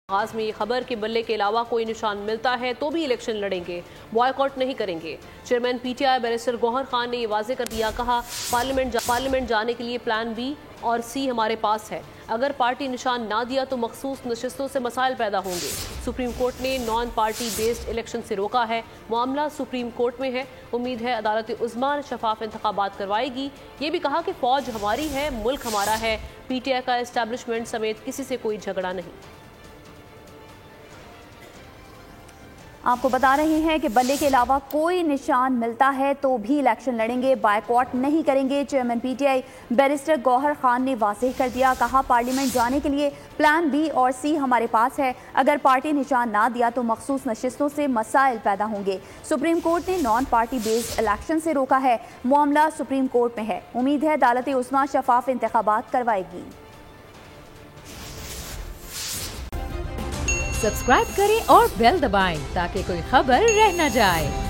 आगाज में ये खबर कि बल्ले के अलावा कोई निशान मिलता है तो भी इलेक्शन लड़ेंगे, बॉयकॉट नहीं करेंगे। Chairman PTI barrister Gauhar Khan ने ये वाजे कर दिया, कहा पार्लियामेंट जाने के लिए प्लान बी और सी हमारे पास है। अगर पार्टी निशान ना दिया तो मखसूस नशिस्तों से मसाइल पैदा होंगे। सुप्रीम कोर्ट ने नॉन पार्टी बेस्ड इलेक्शन से रोका है। मामला सुप्रीम कोर्ट में है। उम्मीद है अदालत उज़्मा शफाफ इंतखाबात करवाएगी। ये भी कहा कि फौज हमारी है, मुल्क हमारा है। पीटीआई का एस्टैब्लिशमेंट समेत किसी से कोई झगड़ा नहीं। आपको बता रहे हैं कि बल्ले के अलावा कोई निशान मिलता है तो भी इलेक्शन लड़ेंगे, बायकॉट नहीं करेंगे। Chairman PTI barrister Gauhar Khan ने वाज़ेह कर दिया, कहा पार्लियामेंट जाने के लिए प्लान बी और सी हमारे पास है। अगर पार्टी निशान ना दिया तो मखसूस नशिस्तों से मसाइल पैदा होंगे। सुप्रीम कोर्ट ने नॉन पार्टी बेस्ड इलेक्शन से रोका है। मामला सुप्रीम कोर्ट में है। उम्मीद है अदालत उज़्मा शफाफ इंतखाबात करवाएगी। सब्सक्राइब करें और बेल दबाएं ताकि कोई खबर रह न जाए।